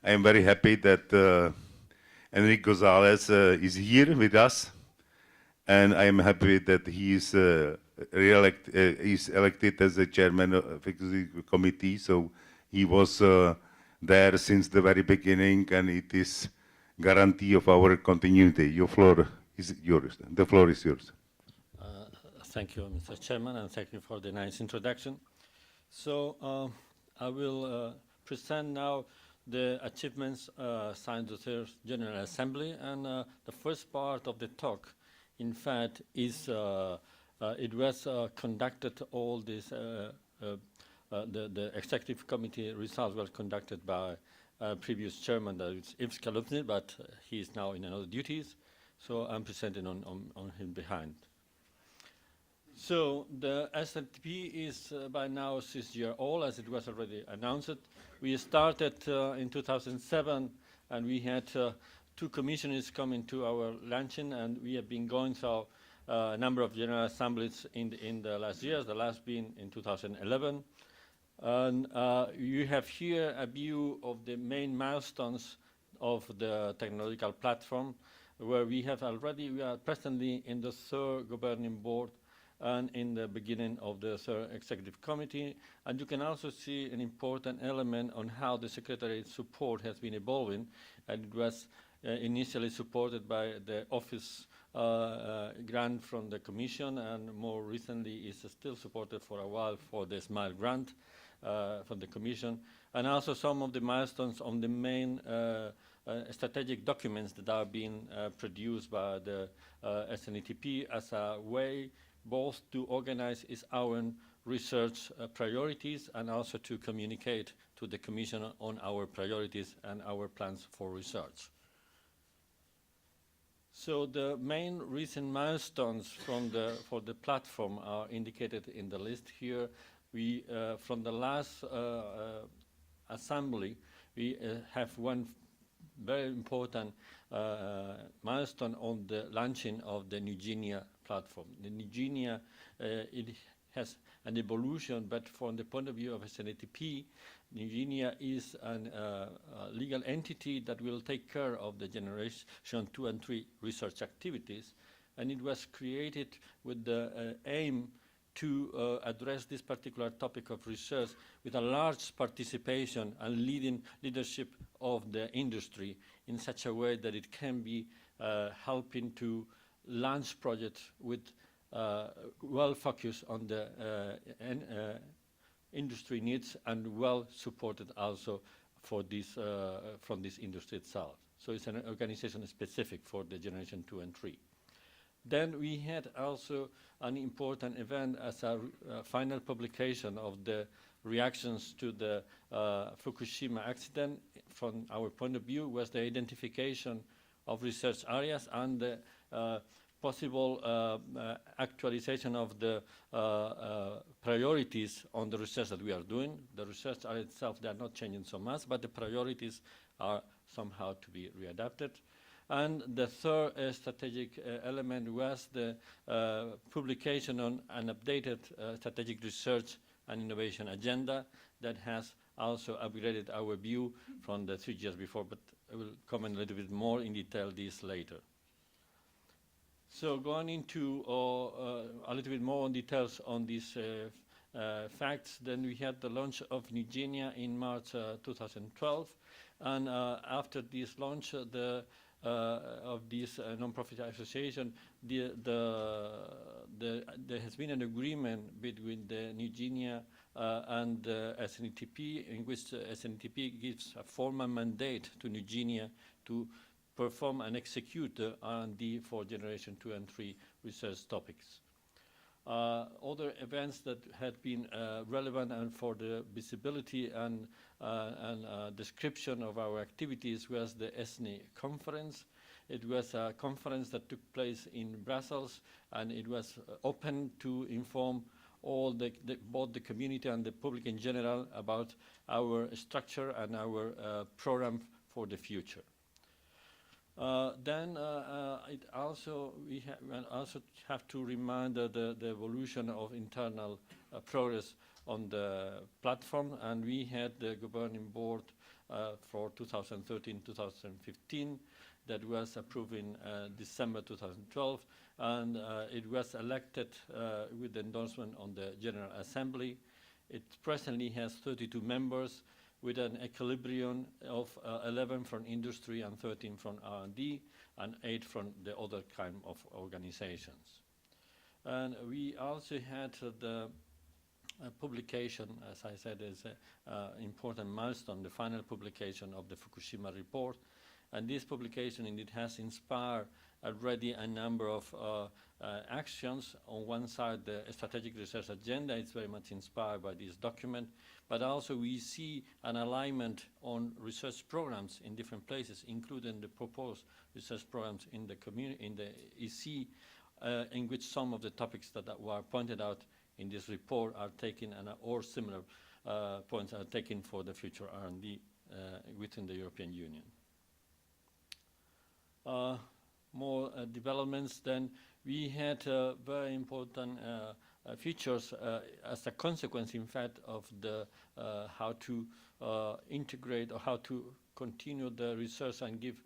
I am very happy that Enrique Gonzalez is here with us, and I am happy that he is elected as the chairman of the executive committee. So he was there since the very beginning, and it is guarantee of our continuity. Your floor is yours. The floor is yours. Thank you, Mr. Chairman, and thank you for the nice introduction. So I will present now the achievements signed to the General Assembly, and the first part of the talk, in fact, is it was conducted all this, the executive committee results were conducted by previous chairman, that is Yves Kalupny, but he is now in another duties, so I'm presenting on his behind. So the SNETP is by now 6 years old, as it was already announced. We started in 2007, and we had 2 commissioners coming to our luncheon, and we have been going through a number of general assemblies in the last years, the last being in 2011. And you have here a view of the main milestones of the technological platform, where we are presently in the 3rd governing board and in the beginning of the 3rd executive committee. And you can also see an important element on how the secretariat support has been evolving, and it was initially supported by the office grant from the Commission, and more recently is still supported for a while for the SMILE grant from the Commission, and also some of the milestones on the main strategic documents that are being produced by the SNETP as a way both to organize its own research priorities and also to communicate to the Commission on our priorities and our plans for research. So the main recent milestones for the platform are indicated in the list here. We, from the last assembly, we have one very important milestone on the launching of the Nugenia platform. The Nugenia, it has an evolution, but from the point of view of SNETP, Nugenia is a legal entity that will take care of the generation 2 and 3 research activities, and it was created with the aim to address this particular topic of research with a large participation and leadership of the industry in such a way that it can be helping to launch projects with well focused on the industry needs and well supported also for this from this industry itself. So it's an organization specific for the generation 2 and 3. Then we had also an important event as a final publication of the reactions to the Fukushima accident. From our point of view, was the identification of research areas and the possible actualization of the priorities on the research that we are doing. The research area itself, they are not changing so much, but the priorities are somehow to be readapted. And the third strategic element was the publication on an updated strategic research and innovation agenda that has also upgraded our view from the 3 years before, but I will comment a little bit more in detail this later. So going into a little bit more on details on these facts, then we had the launch of Nugenia in March 2012, and after this launch, of this non-profit association, there has been an agreement between the Nugenia and the SNETP, in which SNETP gives a formal mandate to Nugenia to perform and execute the R&D for generation 2 and 3 research topics. Other events that had been relevant and for the visibility and description of our activities was the SNE conference. It was a conference that took place in Brussels, and it was open to inform all both the community and the public in general about our structure and our program for the future. Then we also have to remind the evolution of internal progress on the platform, and we had the governing board for 2013-2015 that was approved in December 2012, and it was elected with endorsement on the General Assembly. It presently has 32 members with an equilibrium of 11 from industry and 13 from R&D and 8 from the other kind of organizations. And we also had the publication, as I said, is an important milestone, the final publication of the Fukushima report. And this publication indeed has inspired already a number of actions. On one side, the strategic research agenda is very much inspired by this document, but also we see an alignment on research programs in different places, including the proposed research programs in the community, in the EC, in which some of the topics that were pointed out in this report are taken, or similar points are taken for the future R&D within the European Union. More developments, then we had very important features as a consequence, in fact, of the how to integrate or how to continue the research and give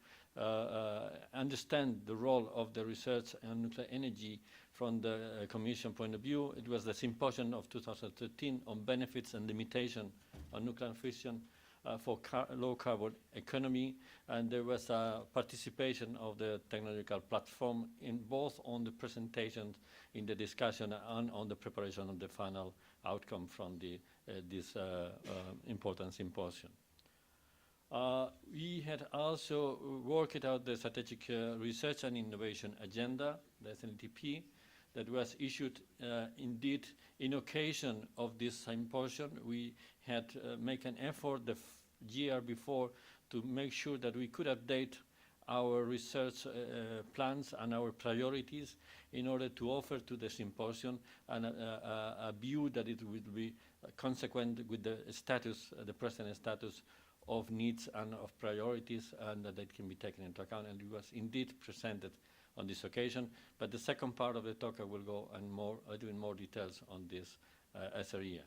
understand the role of the research on nuclear energy from the Commission point of view. It was the symposium of 2013 on benefits and limitation on nuclear fission for low carbon economy, and there was a participation of the technological platform in both on the presentations, in the discussion, and on the preparation of the final outcome from the, this important symposium. We had also worked out the strategic research and innovation agenda, the SNETP, that was issued indeed in occasion of this symposium. We had made an effort the year before to make sure that we could update our research plans and our priorities in order to offer to the symposium and a view that it would be consequent with the status, the present status of needs and of priorities, and that they can be taken into account. And it was indeed presented on this occasion. But the second part of the talk I will go and more, do in more details on this SRIA.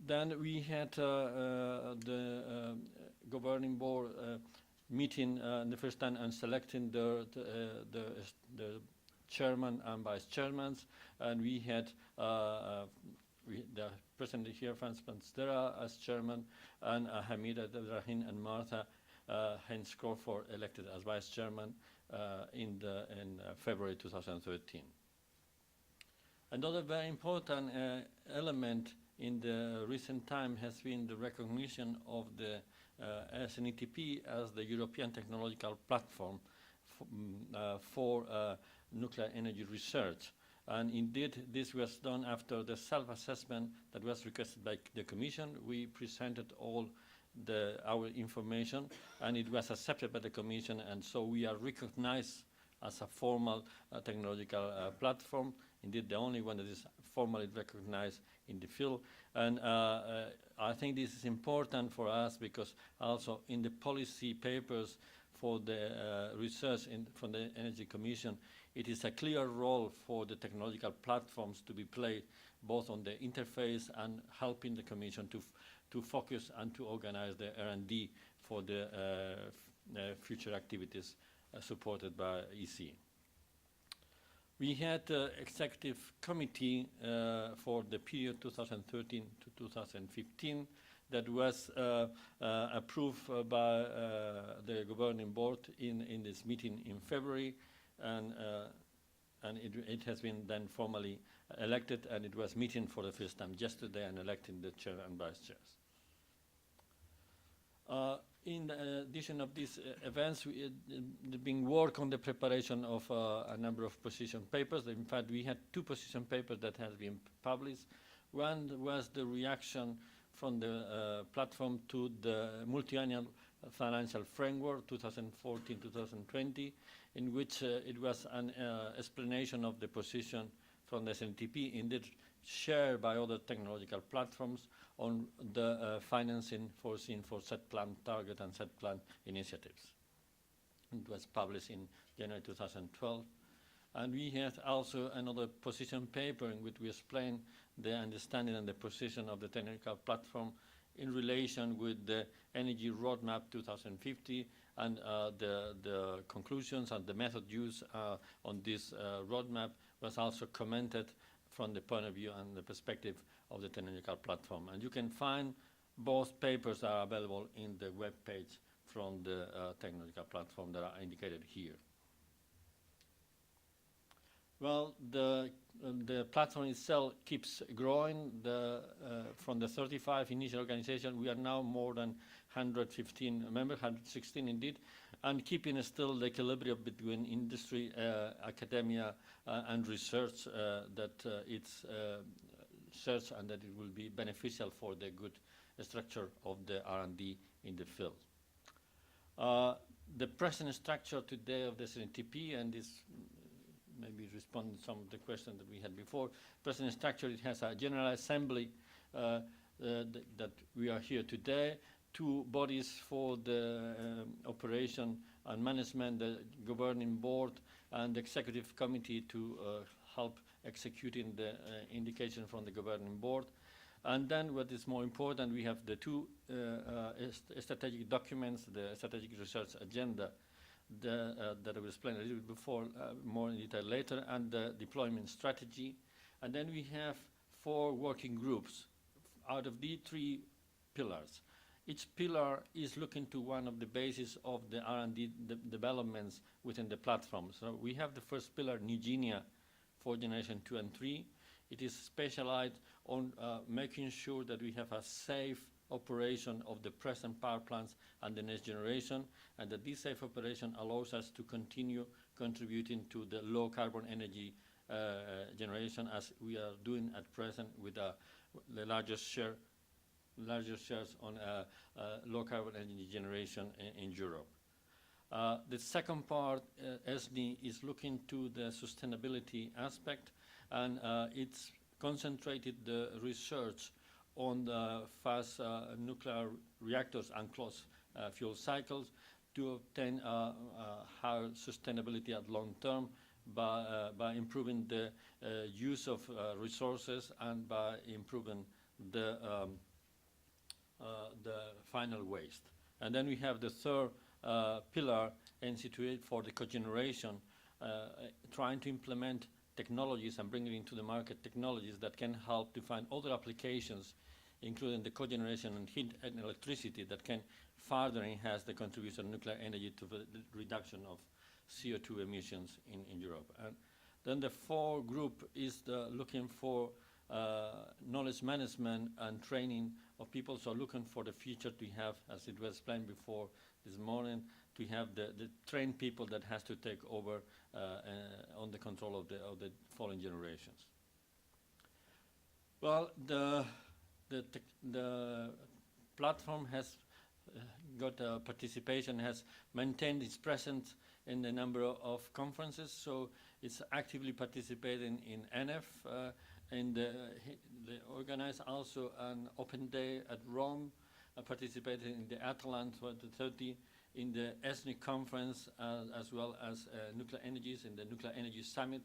Then we had the governing board meeting the first time and selecting the chairman and vice chairmen, and we had the presently here Franz Panstera as chairman, and Hamida Abdrahin and Martha Heinz Crawford elected as vice chairman in February 2013. Another very important element in the recent time has been the recognition of the SNETP as the European technological platform for nuclear energy research. And indeed, this was done after the self-assessment that was requested by the Commission. We presented all our information, and it was accepted by the Commission, and so we are recognized as a formal technological platform, indeed the only one that is formally recognized in the field. And I think this is important for us because also in the policy papers for the research from the Energy Commission, it is a clear role for the technological platforms to be played both on the interface and helping the Commission to focus and to organize the R&D for the future activities supported by EC. We had the executive committee for the period 2013 to 2015 that was approved by the governing board in this meeting in February, and it has been then formally elected, and it was meeting for the first time yesterday and electing the chair and vice chairs. In addition of these events, we been work on the preparation of a number of position papers. In fact, we had 2 position papers that has been published. One was the reaction from the platform to the multi-annual financial framework 2014-2020, in which it was an explanation of the position from the SNETP, indeed shared by other technological platforms on the financing foreseen for set plan target and set plan initiatives. It was published in January 2012. And we had also another position paper in which we explain the understanding and the position of the technical platform in relation with the Energy Roadmap 2050 and the conclusions and the method used on this roadmap was also commented from the point of view and the perspective of the technological platform. And you can find both papers are available in the web page from the technological platform that are indicated here. Well, the platform itself keeps growing. From the 35 initial organization, we are now more than 115 members, 116 indeed, and keeping still the equilibrium between industry, academia, and research that it's search and that it will be beneficial for the good structure of the R&D in the field. The present structure today of the SNETP, and this maybe respond to some of the questions that we had before. Present structure, it has a General Assembly that we are here today, two bodies for the operation and management, the Governing Board and the Executive Committee to help executing the indication from the Governing Board. And then what is more important, we have the two strategic documents, the Strategic Research Agenda, that I will explain a little bit before, more in detail later, and the deployment strategy. And then we have 4 working groups out of the 3 pillars. Each pillar is looking to one of the bases of the R&D developments within the platform. So we have the first pillar, Newgenia, for generation 2 and 3. It is specialized on making sure that we have a safe operation of the present power plants and the next generation, and that this safe operation allows us to continue contributing to the low carbon energy generation as we are doing at present with the largest shares on low carbon energy generation in Europe. The second part, SNE, is looking to the sustainability aspect, and it's concentrated the research on the fast nuclear reactors and closed fuel cycles to obtain higher sustainability at long term by improving the use of resources and by improving the final waste. And then we have the third pillar, NC28, for the cogeneration, trying to implement technologies and bringing into the market technologies that can help to find other applications, including the cogeneration and heat and electricity, that can further enhance the contribution of nuclear energy to the reduction of CO2 emissions in Europe. And then the 4th group is looking for knowledge management and training of people, so looking for the future to have, as it was explained before this morning, to have the trained people that has to take over on the control of the following generations. Well, the platform has got participation, has maintained its presence in a number of conferences, so it's actively participating in NF, and they organize also an open day at Rome, participating in the Atalant 2030, in the SNE conference, as well as nuclear energies, in the Nuclear Energy Summit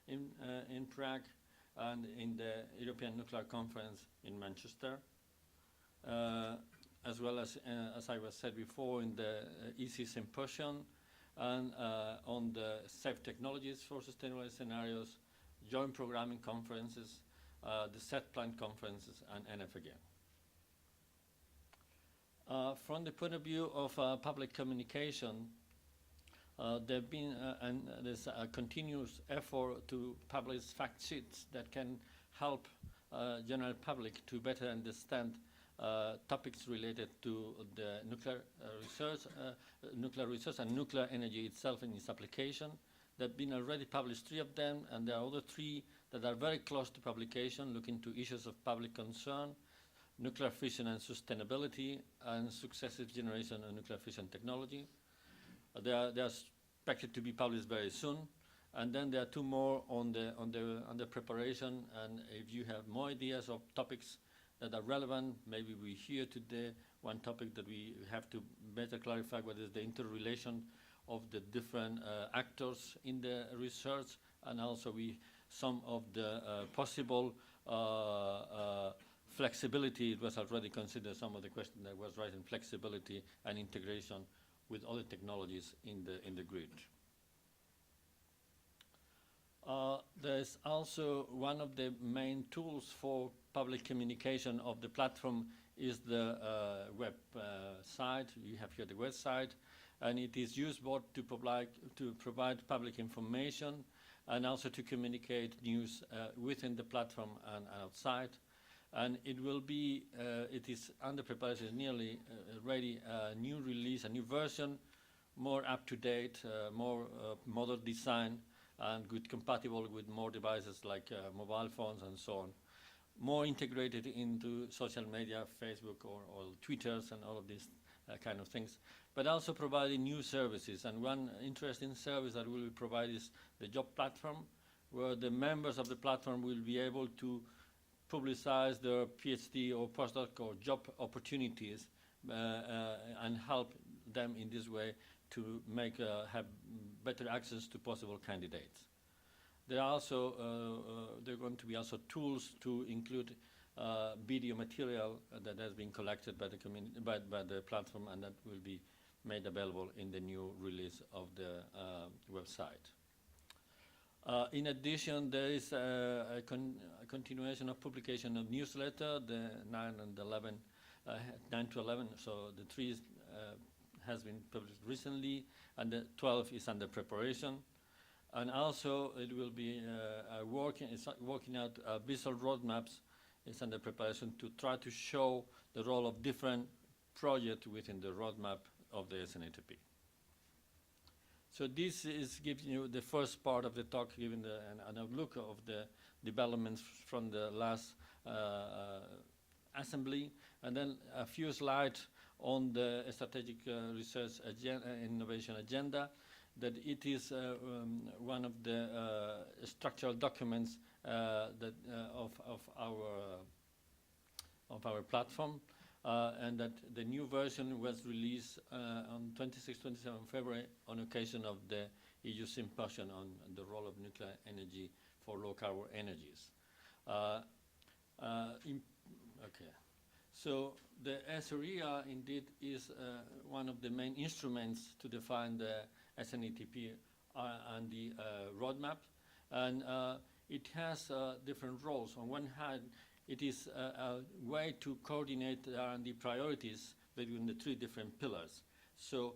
in Prague, and in the European Nuclear Conference in Manchester, as well as I was said before, in the EC Symposium, and on the safe technologies for sustainable scenarios, joint programming conferences, the set plan conferences, and NF again. From the point of view of public communication, there's a continuous effort to publish fact sheets that can help general public to better understand topics related to the nuclear research and nuclear energy itself and its application. There have been already published 3 of them, and there are other 3 that are very close to publication, looking to issues of public concern, nuclear fission and sustainability, and successive generation of nuclear fission technology. They are expected to be published very soon. And then there are 2 more on the preparation, and if you have more ideas of topics that are relevant, maybe we hear today one topic that we have to better clarify, what is the interrelation of the different actors in the research, and also some of the possible Flexibility, it was already considered some of the questions that was raised in flexibility and integration with other technologies in the grid. There's also one of the main tools for public communication of the platform is the web site. You have here the website, and it is used both to provide public information and also to communicate news within the platform and outside. And it will be, it is under preparation, nearly ready, a new release, a new version, more up-to-date, more modern design, and good compatible with more devices like mobile phones and so on. More integrated into social media, Facebook or Twitters and all of these kind of things, but also providing new services. And one interesting service that will be provided is the job platform, where the members of the platform will be able to publicize their PhD or postdoc or job opportunities and help them in this way to make have better access to possible candidates. There are also there are going to be also tools to include video material that has been collected by the by the platform, and that will be made available in the new release of the website. In addition, there is a continuation of publication of newsletter, the 9 to 11. So the 3 has been published recently, and the 12 is under preparation. And also, it will be working out visual roadmaps. It's under preparation to try to show the role of different projects within the roadmap of the SNETP. So this is giving you the first part of the talk, giving an outlook of the developments from the last assembly, and then a few slides on the strategic research innovation agenda, that it is one of the structural documents that of our platform, and that the new version was released on 26-27 February on occasion of the EU Symposium on the role of nuclear energy for low-carbon energies. Okay. So the SRIA indeed is one of the main instruments to define the SNETP and the roadmap, and it has different roles. On one hand, it is a way to coordinate the R&D priorities between the 3 different pillars. So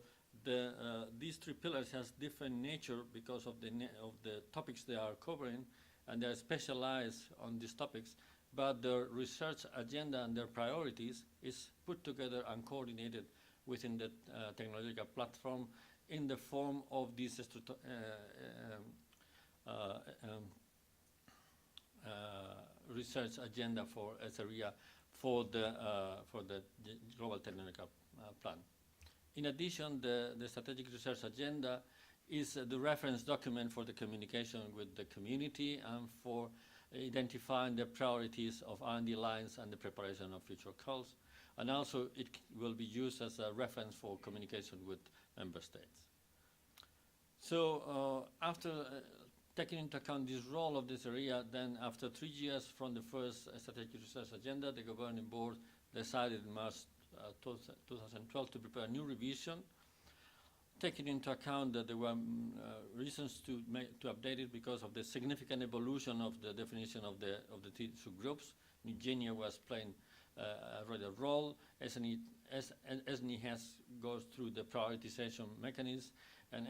these 3 pillars has different nature because of the topics they are covering, and they are specialized on these topics, but their research agenda and their priorities is put together and coordinated within the technological platform in the form of this research agenda for SRIA for the global technological plan. In addition, the strategic research agenda is the reference document for the communication with the community and for identifying the priorities of R&D lines and the preparation of future calls. And also it will be used as a reference for communication with member states. So after taking into account this role of this area, then after 3 years from the first strategic research agenda, the governing board decided in March 2012 to prepare a new revision, taking into account that there were reasons to update it because of the significant evolution of the definition of the 3 subgroups. Eugenia was playing already a role. SNE goes through the prioritization mechanism, and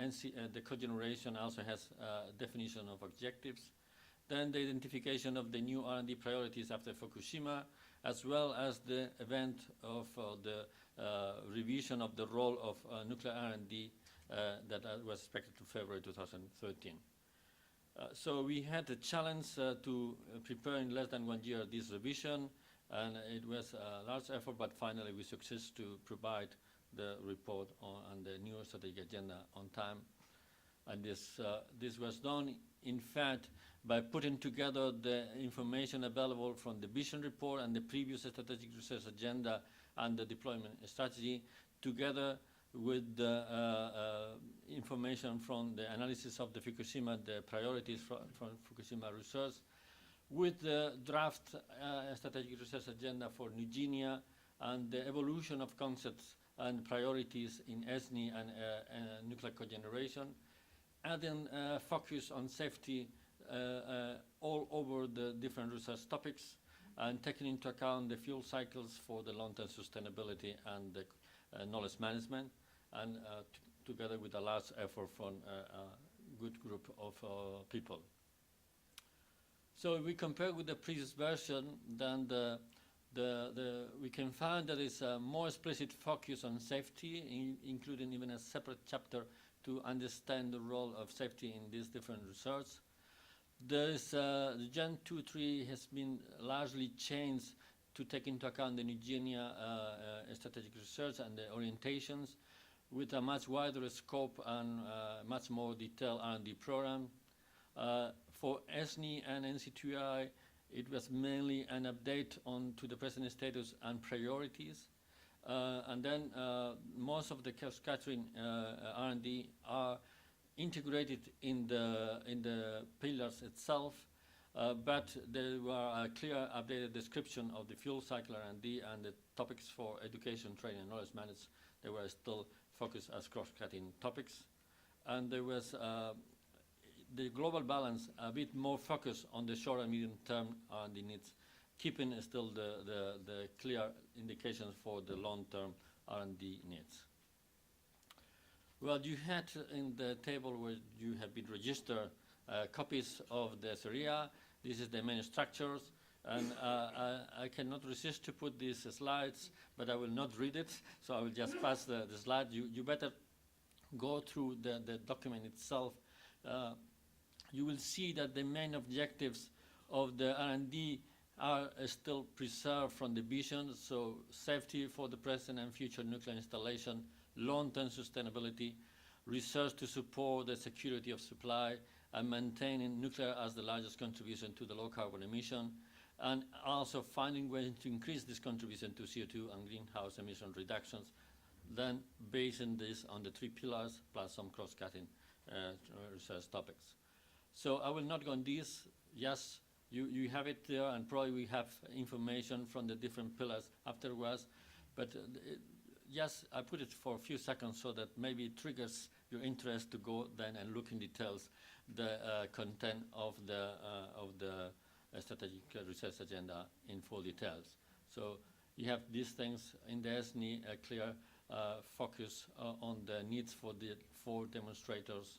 the cogeneration also has a definition of objectives. Then the identification of the new R&D priorities after Fukushima, as well as the event of the revision of the role of nuclear R&D that was expected to February 2013. So we had a challenge to prepare in less than 1 year this revision, and it was a large effort, but finally we succeeded to provide the report on the new strategic agenda on time. And this was done, in fact, by putting together the information available from the vision report and the previous strategic research agenda and the deployment strategy, together with the information from the analysis of the Fukushima, the priorities from Fukushima research, with the draft strategic research agenda for New Guinea and the evolution of concepts and priorities in SNE and nuclear cogeneration, adding focus on safety all over the different research topics, and taking into account the fuel cycles for the long-term sustainability and the knowledge management, and together with a large effort from a good group of people. So if we compare with the previous version, then we can find there is a more explicit focus on safety, including even a separate chapter to understand the role of safety in these different research. There is the Gen 2.3 has been largely changed to take into account the New Guinea strategic research and the orientations, with a much wider scope and much more detailed R&D program. For SNE and NC2I, it was mainly an update on to the present status and priorities. And then most of the scattering R&D are integrated in the pillars itself, but there were a clear updated description of the fuel cycle R&D and the topics for education, training, and knowledge management. They were still focused as cross-cutting topics. And there was the global balance, a bit more focus on the short and medium term R&D needs, keeping still the clear indications for the long-term R&D needs. Well, you had in the table where you have been registered copies of the SRIA. This is the main structures, and I cannot resist to put these slides, but I will not read it, so I will just pass the slide. You better go through the document itself. You will see that the main objectives of the R&D are still preserved from the vision, so safety for the present and future nuclear installation, long-term sustainability, research to support the security of supply, and maintaining nuclear as the largest contribution to the low-carbon emission, and also finding ways to increase this contribution to CO2 and greenhouse emission reductions, then basing this on the 3 pillars, plus some cross-cutting research topics. So I will not go on this. Yes, you have it there, and probably we have information from the different pillars afterwards. But yes, I put it for a few seconds so that maybe it triggers your interest to go then and look in details the content of the strategic research agenda in full details. So you have these things in the SNE, a clear focus on the needs for the 4 demonstrators.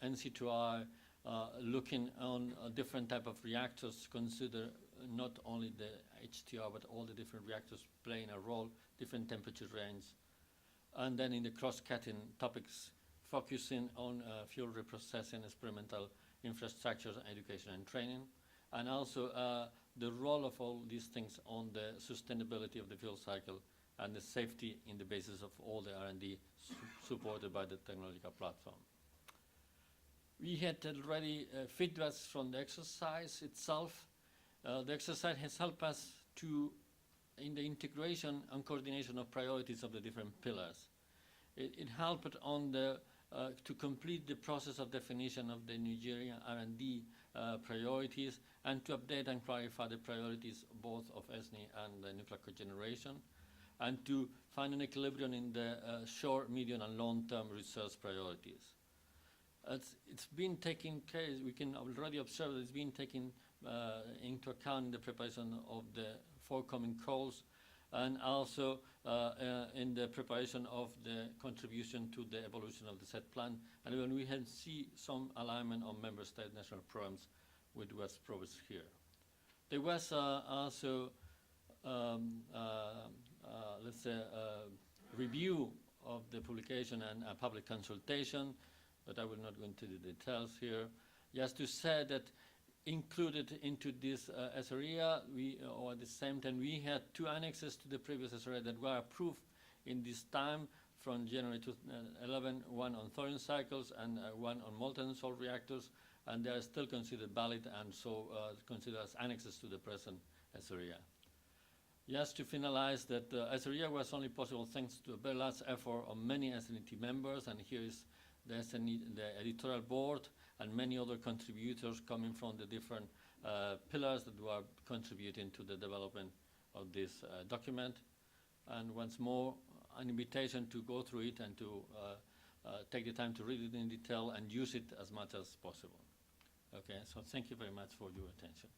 NC2I, looking on a different type of reactors, consider not only the HTR, but all the different reactors playing a role, different temperature range. And then in the cross-cutting topics, focusing on fuel reprocessing, experimental infrastructures, education and training, and also the role of all these things on the sustainability of the fuel cycle and the safety in the basis of all the R&D supported by the technological platform. We had already feedbacks from the exercise itself. The exercise has helped us in the integration and coordination of priorities of the different pillars. It helped on to complete the process of definition of the Nigerian R&D priorities, and to update and clarify the priorities both of SNE and the nuclear cogeneration, and to find an equilibrium in the short, medium, and long-term research priorities. It's been taken care, we can already observe that it's been taken into account in the preparation of the forthcoming calls, and also in the preparation of the contribution to the evolution of the set plan. And when we had see some alignment on member state national programs with what's proposed here. There was also, let's say, a review of the publication and a public consultation, but I will not go into the details here. Just to say that included into this SRIA, or at the same time, we had 2 annexes to the previous SRIA that were approved in this time from January 2011, one on thorium cycles and one on molten salt reactors, and they are still considered valid and so considered as annexes to the present SRIA. Just to finalize that SRIA was only possible thanks to a very large effort of many SNET members, and here is the editorial board and many other contributors coming from the different pillars that were contributing to the development of this document. And once more, an invitation to go through it and to take the time to read it in detail and use it as much as possible. Okay, so thank you very much for your attention.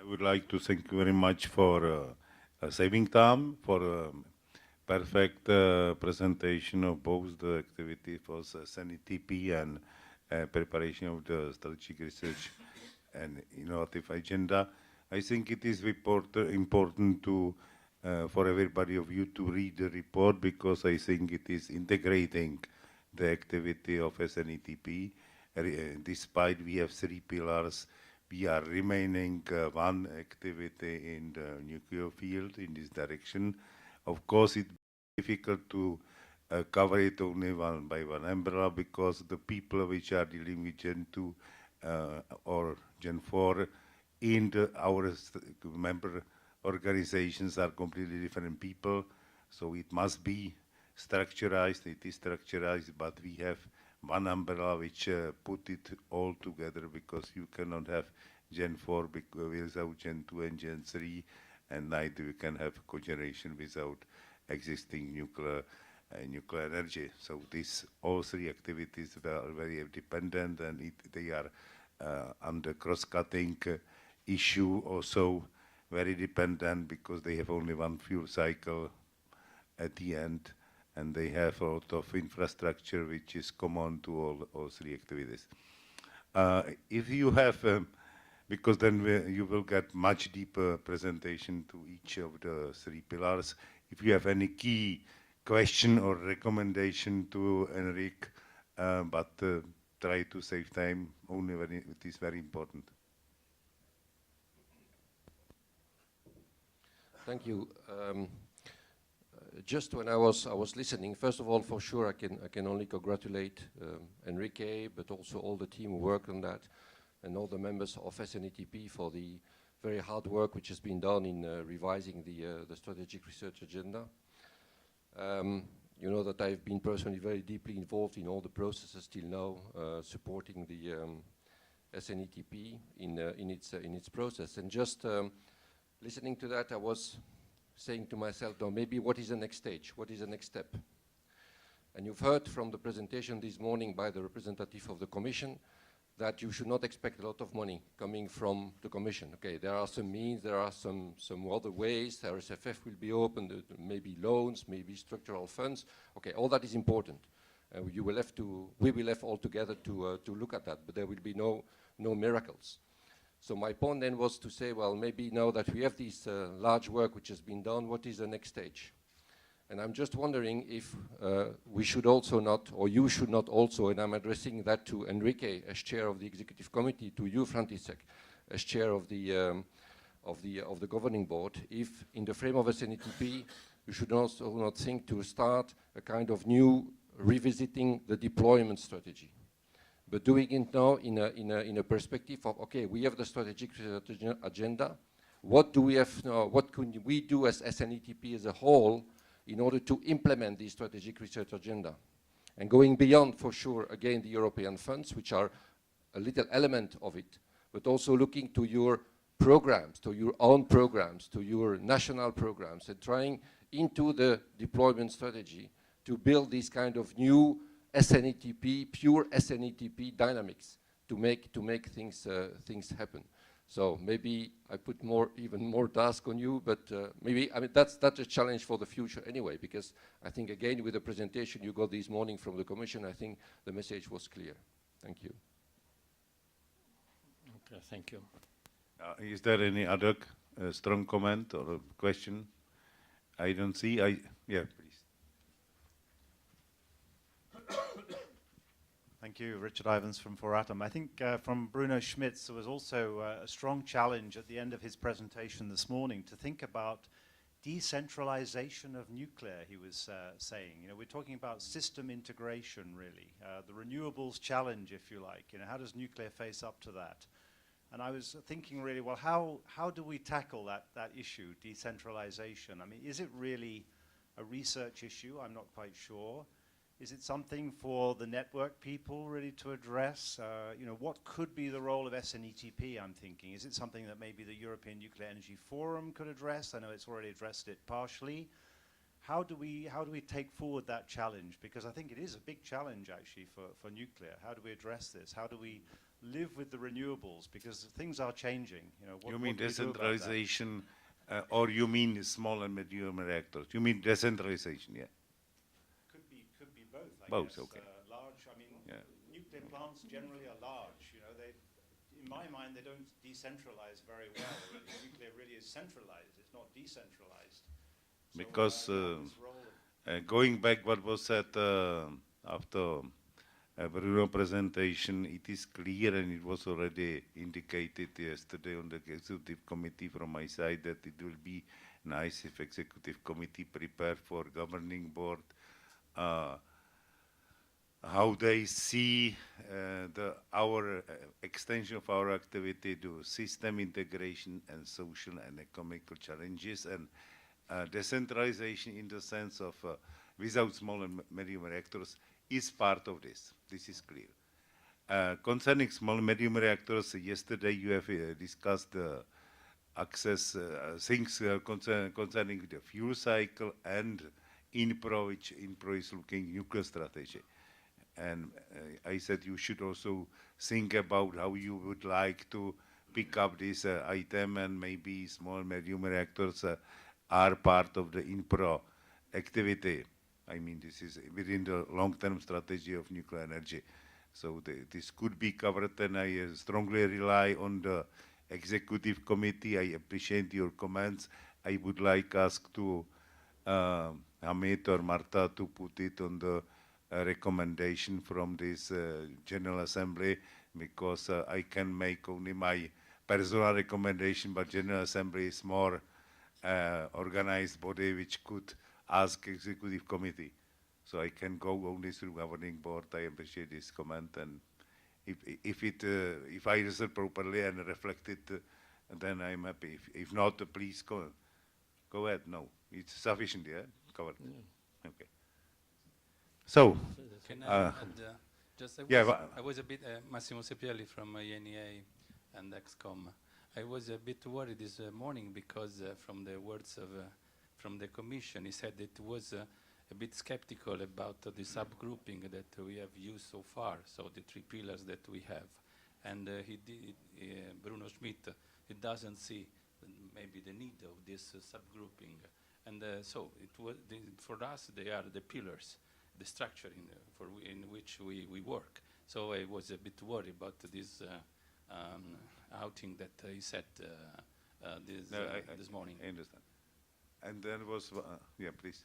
I would like to thank you very much for saving time, for perfect presentation of both the activity for SNETP and preparation of the strategic research and innovative agenda. I think it is important to for everybody of you to read the report, because I think it is integrating the activity of SNETP. Despite we have 3 pillars, we are remaining one activity in the nuclear field in this direction. Of course, it's difficult to cover it only one by one umbrella, because the people which are dealing with Gen 2 or Gen 4 in our member organizations are completely different people. So it must be structurized. It is structurized, but we have one umbrella which put it all together, because you cannot have Gen 4 without Gen 2 and Gen 3, and neither you can have cogeneration without existing nuclear energy. So all 3 activities are very dependent, and they are under cross-cutting issue, also very dependent, because they have only one fuel cycle at the end, and they have a lot of infrastructure which is common to all 3 activities. If you have, because then you will get much deeper presentation to each of the 3 pillars. If you have any key question or recommendation to Enrique, but try to save time only when it is very important. Thank you. Just when I was listening, first of all, for sure, I can only congratulate Enrique, but also all the team who worked on that, and all the members of SNETP for the very hard work which has been done in revising the strategic research agenda. You know that I've been personally very deeply involved in all the processes till now, supporting the SNETP in its process. And just listening to that, I was saying to myself, no, maybe what is the next stage? What is the next step? And you've heard from the presentation this morning by the representative of the Commission that you should not expect a lot of money coming from the Commission. Okay, there are some means, there are some other ways, RSFF will be opened, maybe loans, maybe structural funds. Okay, all that is important. We will have all together to look at that, but there will be no miracles. So my point then was to say, well, maybe now that we have this large work which has been done, what is the next stage? And I'm just wondering if we should also not, or you should not also, and I'm addressing that to Enrique as chair of the executive committee, to you, František, as chair of the governing board, if in the frame of SNETP, you should also not think to start a kind of new revisiting the deployment strategy, but doing it now in a perspective of, okay, we have the strategic agenda. What do we have now? What can we do as SNETP as a whole in order to implement the strategic research agenda? And going beyond, for sure, again, the European funds, which are a little element of it, but also looking to your programs, to your own programs, to your national programs, and trying into the deployment strategy to build this kind of new SNETP, pure SNETP dynamics to make things happen. So maybe I put even more task on you, but maybe, I mean, that's a challenge for the future anyway, because I think, again, with the presentation you got this morning from the Commission, I think the message was clear. Thank you. Okay, thank you. Is there any other strong comment or question? I don't see. Yeah, please. Thank you, Richard Ivans from Foratom. I think from Bruno Schmitz, there was also a strong challenge at the end of his presentation this morning to think about decentralization of nuclear, he was saying. You know, we're talking about system integration, really. The renewables challenge, if you like. You know, how does nuclear face up to that? And I was thinking really, well, how do we tackle that issue, decentralization? I mean, is it really a research issue? I'm not quite sure. Is it something for the network people really to address? You know, what could be the role of SNETP, I'm thinking? Is it something that maybe the European Nuclear Energy Forum could address? I know it's already addressed it partially. How do we take forward that challenge? Because I think it is a big challenge actually for nuclear. How do we address this? How do we live with the renewables? Because things are changing. You know, You mean what do we do about that? decentralization, or you mean small and medium reactors? You mean decentralization, yeah? Could be both. I Both, guess. okay. Large. I mean, Yeah. nuclear plants generally are large. You know, they, in my mind, they don't decentralize very well. Nuclear really is centralized. It's not decentralized. So, Because this role of going back what was said after Bruno presentation, it is clear, and it was already indicated yesterday on the executive committee from my side, that it will be nice if executive committee prepare for governing board how they see our extension of our activity to system integration and social and economical challenges, and decentralization in the sense of without small and medium reactors is part of this. This is clear. Concerning small and medium reactors, yesterday you have discussed the access things concerning the fuel cycle and INPRO, which INPRO is looking nuclear strategy. And I said you should also think about how you would like to pick up this item, and maybe small and medium reactors are part of the INPRO activity. I mean, this is within the long-term strategy of nuclear energy. So this could be covered, and I strongly rely on the executive committee. I appreciate your comments. I would like ask to Hamid or Marta to put it on the recommendation from this General Assembly, because I can make only my personal recommendation, but General Assembly is more organized body which could ask Executive Committee. So I can go only through Governing Board. I appreciate this comment, and if I answer properly and reflect it, then I'm happy. If not, please go ahead. No, it's sufficient, yeah? Covered. Yeah. Okay. So, Can I add, just I was a bit, Massimo Sepielli from INEA and XCOM. I was a bit worried this morning because from the words of from the Commission, he said it was a bit skeptical about the subgrouping that we have used so far, so the three pillars that we have. And Bruno Schmidt, he doesn't see maybe the need of this subgrouping. And so it was for us, they are the pillars, the structure in which we work. So I was a bit worried about this outing that he said this morning. I understand. And then was, yeah, please.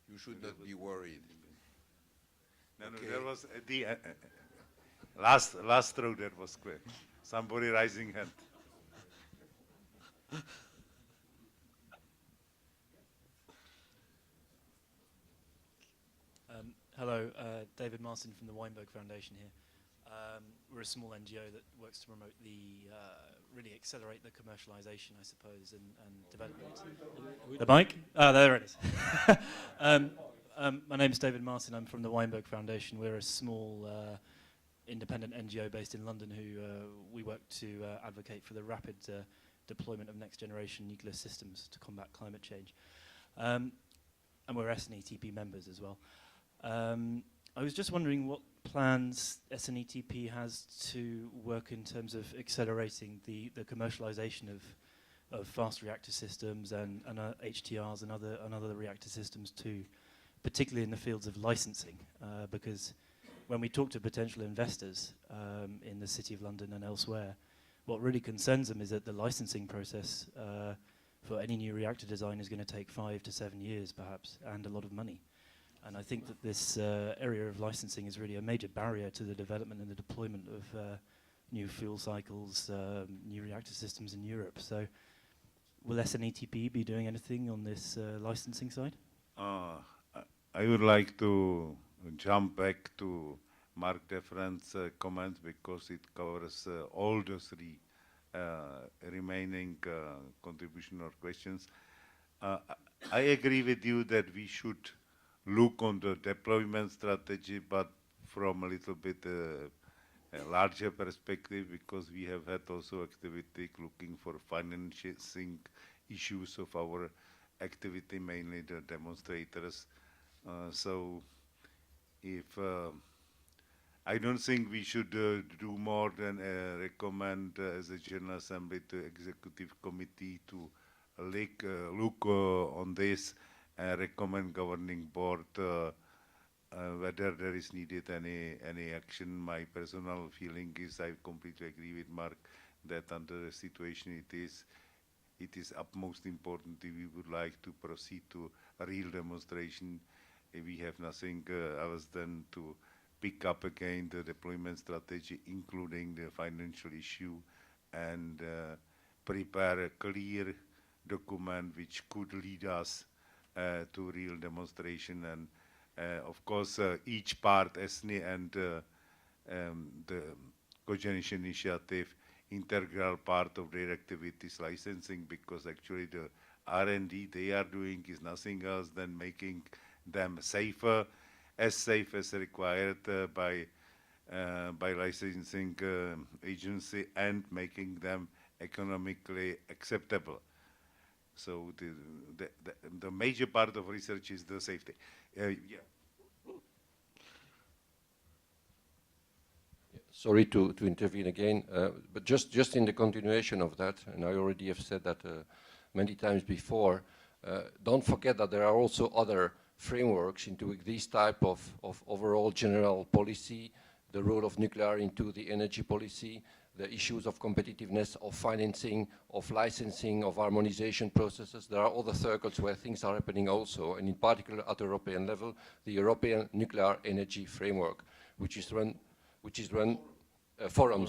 You should not be worried. No, Okay. no, there was the last row that was quick. Somebody raising hand. Hello, David Martin from the Weinberg Foundation here. We're a small NGO that works to promote really accelerate the commercialization, I suppose, and development. The mic? Oh, there it is. My name is David Martin. I'm from the Weinberg Foundation. We're a small independent NGO based in London who we work to advocate for the rapid deployment of next generation nuclear systems to combat climate change. And we're SNETP members as well. I was just wondering what plans SNETP has to work in terms of accelerating the commercialization of fast reactor systems and HTRs and other reactor systems too, particularly in the fields of licensing, because when we talk to potential investors in the City of London and elsewhere, what really concerns them is that the licensing process for any new reactor design is going to take 5 to 7 years perhaps, and a lot of money. And I think that this area of licensing is really a major barrier to the development and the deployment of new fuel cycles, new reactor systems in Europe. So will SNETP be doing anything on this licensing side? I would like to jump back to Mark Defran's comments, because it covers all the three remaining contribution or questions. I agree with you that we should look on the deployment strategy, but from a little bit a larger perspective, because we have had also activity looking for financing issues of our activity, mainly the demonstrators. So if I don't think we should do more than recommend as a General Assembly to Executive Committee to look on this and recommend Governing Board whether there is needed any action. My personal feeling is I completely agree with Mark that under the situation it is utmost important if we would like to proceed to a real demonstration. We have nothing else than to pick up again the deployment strategy, including the financial issue, and prepare a clear document which could lead us to real demonstration. And of course, each part, SNE and the cogeneration initiative, integral part of their activities licensing, because actually the R&D they are doing is nothing else than making them safer, as safe as required by licensing agency, and making them economically acceptable. So the major part of research is the safety. Yeah. Sorry to intervene again, but just in the continuation of that, and I already have said that many times before, don't forget that there are also other frameworks into this type of overall general policy, the role of nuclear into the energy policy, the issues of competitiveness, of financing, of licensing, of harmonization processes. There are other circles where things are happening also, and in particular at the European level, the European Nuclear Energy Framework, which is run forum,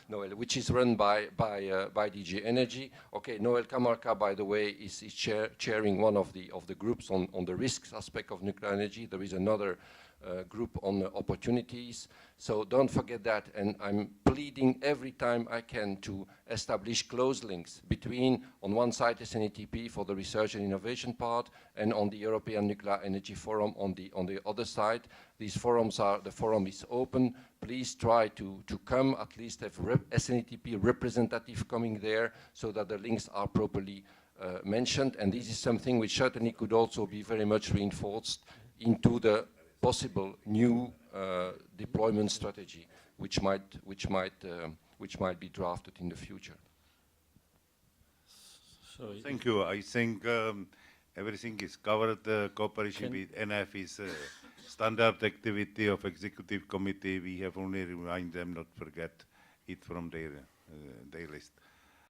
Noel, which is run by DG Energy. Okay, Noel Camarca, by the way, is chairing one of the groups on the risks aspect of nuclear energy. There is another group on opportunities. So don't forget that, and I'm pleading every time I can to establish close links between, on one side, SNETP for the research and innovation part, and on the European Nuclear Energy Forum on the other side. These forums the forum is open. Please try to come, at least have SNETP representative coming there, so that the links are properly mentioned. And this is something which certainly could also be very much reinforced into the possible new deployment strategy, which might be drafted in the future. So thank you. I think everything is covered. Cooperation with NF is a standard activity of Executive Committee. We have only remind them not forget it from their list.